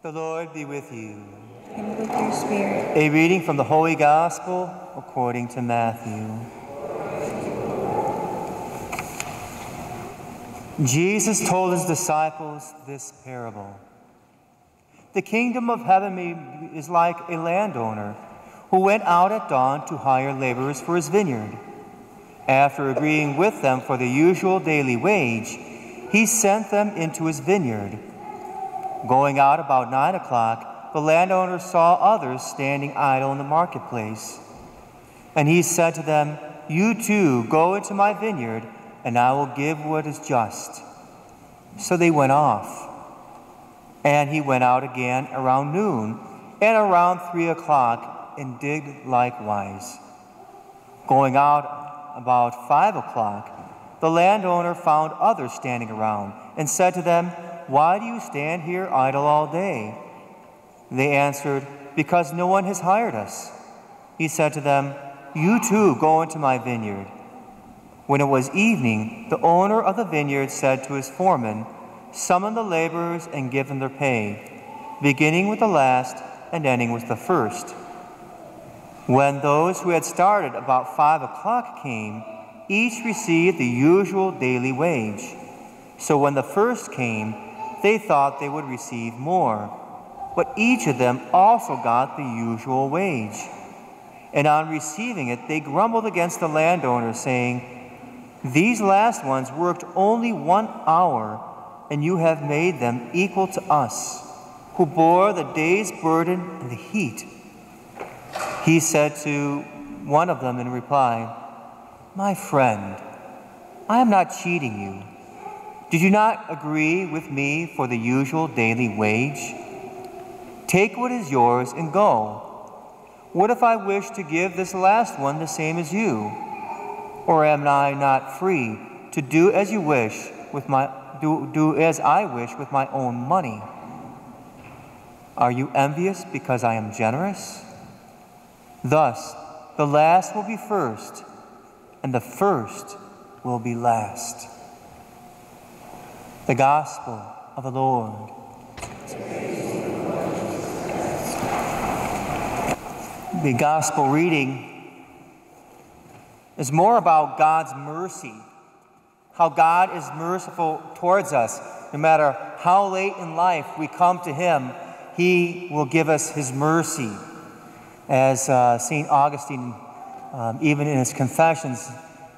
The Lord be with you. And with your spirit. A reading from the Holy Gospel according to Matthew. Jesus told his disciples this parable. The kingdom of heaven is like a landowner who went out at dawn to hire laborers for his vineyard. After agreeing with them for the usual daily wage, he sent them into his vineyard. Going out about 9 o'clock, the landowner saw others standing idle in the marketplace. And he said to them, "You too go into my vineyard, and I will give what is just." So they went off. And he went out again around noon, and around 3 o'clock, and did likewise. Going out about 5 o'clock, the landowner found others standing around, and said to them, "Why do you stand here idle all day?" They answered, "Because no one has hired us." He said to them, "You too go into my vineyard." When it was evening, the owner of the vineyard said to his foreman, "Summon the laborers and give them their pay, beginning with the last and ending with the first." When those who had started about 5 o'clock came, each received the usual daily wage. So when the first came, they thought they would receive more, but each of them also got the usual wage. And on receiving it, they grumbled against the landowner, saying, "These last ones worked only 1 hour, and you have made them equal to us, who bore the day's burden and the heat." He said to one of them in reply, "My friend, I am not cheating you. Did you not agree with me for the usual daily wage? Take what is yours and go. What if I wish to give this last one the same as you? Or am I not free to do as you wish with do as I wish with my own money? Are you envious because I am generous? Thus, the last will be first, and the first will be last." The Gospel of the Lord. The Gospel reading is more about God's mercy, how God is merciful towards us. No matter how late in life we come to Him, He will give us His mercy. As St. Augustine, even in his Confessions,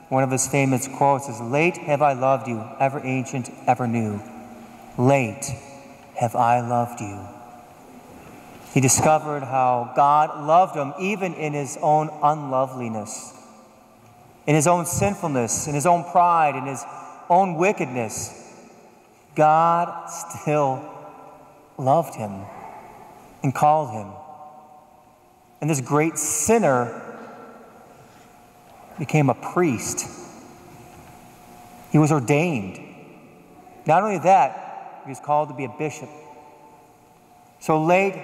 one of his famous quotes is, "Late have I loved you, ever ancient, ever new. Late have I loved you." He discovered how God loved him even in his own unloveliness, in his own sinfulness, in his own pride, in his own wickedness. God still loved him and called him. And this great sinner became a priest. He was ordained. Not only that, he was called to be a bishop. So late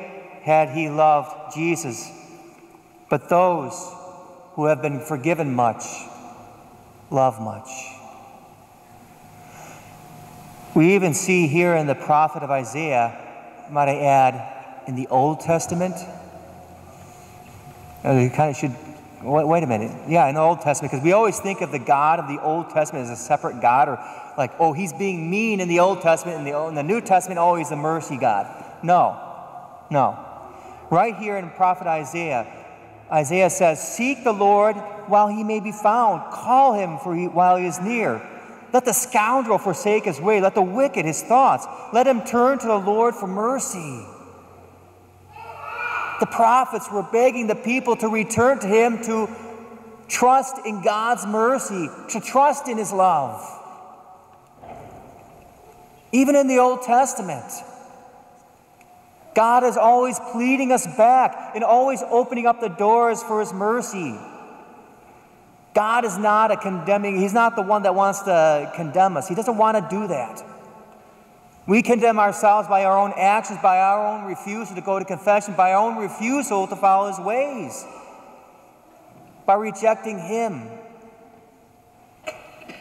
had he loved Jesus, but those who have been forgiven much love much. We even see here in the prophet of Isaiah, might I add, in the Old Testament. You kind of should, wait a minute. Yeah, in the Old Testament, because we always think of the God of the Old Testament as a separate God, or like, oh, he's being mean in the Old Testament, in the New Testament, oh, he's the mercy God. No. Right here in prophet Isaiah, Isaiah says, "Seek the Lord while he may be found. Call him while he is near. Let the scoundrel forsake his way. Let the wicked his thoughts. Let him turn to the Lord for mercy." The prophets were begging the people to return to him, to trust in God's mercy, to trust in his love. Even in the Old Testament, God is always pleading us back and always opening up the doors for his mercy. God is not he's not the one that wants to condemn us. He doesn't want to do that. We condemn ourselves by our own actions, by our own refusal to go to confession, by our own refusal to follow his ways, by rejecting him.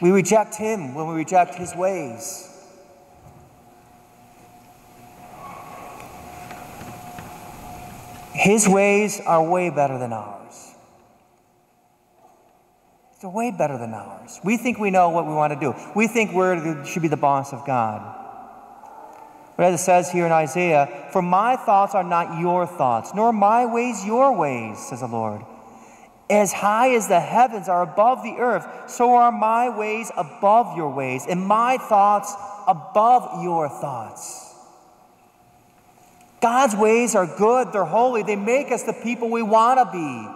We reject him when we reject his ways. His ways are way better than ours. They're way better than ours. We think we know what we want to do. We think we should be the boss of God. But as it says here in Isaiah, for my thoughts are not your thoughts, nor my ways your ways, says the Lord. As high as the heavens are above the earth, so are my ways above your ways, and my thoughts above your thoughts. God's ways are good, they're holy, they make us the people we want to be.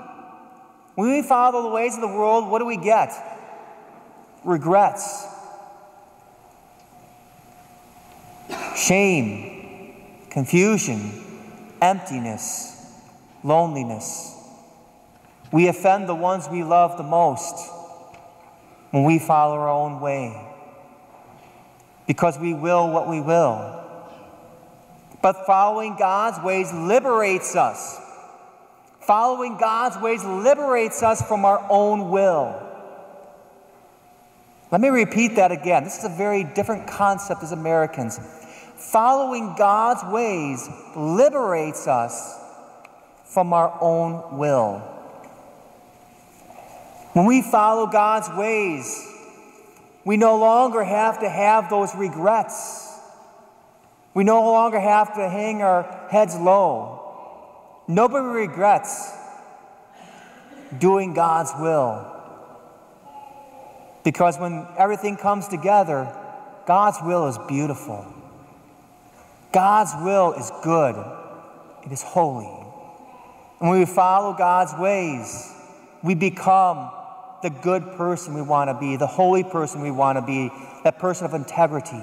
When we follow the ways of the world, what do we get? Regrets. Shame, confusion, emptiness, loneliness. We offend the ones we love the most when we follow our own way, because we will what we will. But following God's ways liberates us. Following God's ways liberates us from our own will. Let me repeat that again. This is a very different concept as Americans. Following God's ways liberates us from our own will. When we follow God's ways, we no longer have to have those regrets. We no longer have to hang our heads low. Nobody regrets doing God's will. Because when everything comes together, God's will is beautiful. God's will is good. It is holy. And when we follow God's ways, we become the good person we want to be, the holy person we want to be, that person of integrity,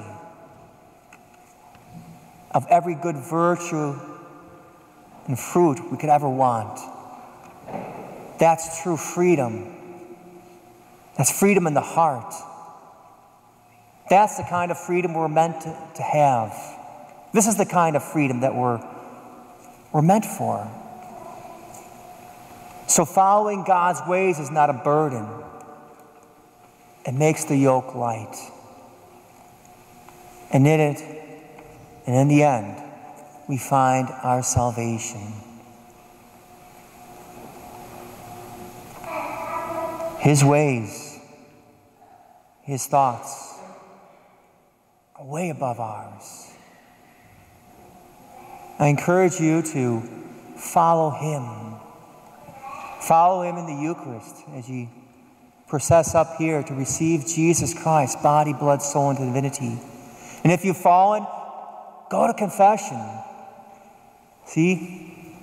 of every good virtue and fruit we could ever want. That's true freedom. That's freedom in the heart. That's the kind of freedom we're meant to have. This is the kind of freedom that we're meant for. So following God's ways is not a burden. It makes the yoke light. And in it, and in the end, we find our salvation. His ways, His thoughts are way above ours. I encourage you to follow Him. Follow Him in the Eucharist as you process up here to receive Jesus Christ, body, blood, soul, and divinity. And if you've fallen, go to confession. See?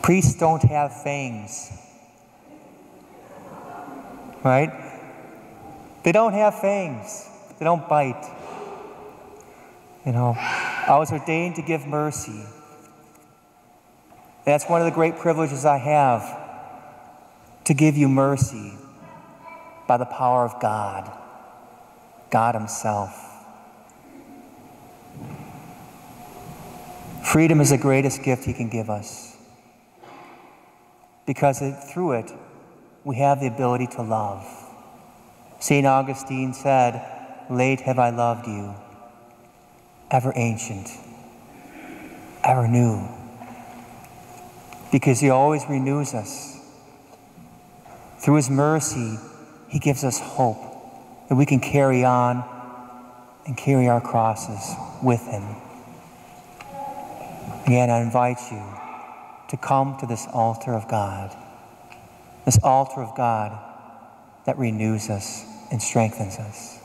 Priests don't have fangs. Right? They don't have fangs. They don't bite. You know, I was ordained to give mercy. That's one of the great privileges I have, to give you mercy by the power of God, God Himself. Freedom is the greatest gift He can give us, because through it, we have the ability to love. St. Augustine said, "Late have I loved you, ever ancient, ever new." Because He always renews us. Through His mercy, He gives us hope that we can carry on and carry our crosses with Him. Again, I invite you to come to this altar of God. This altar of God that renews us and strengthens us.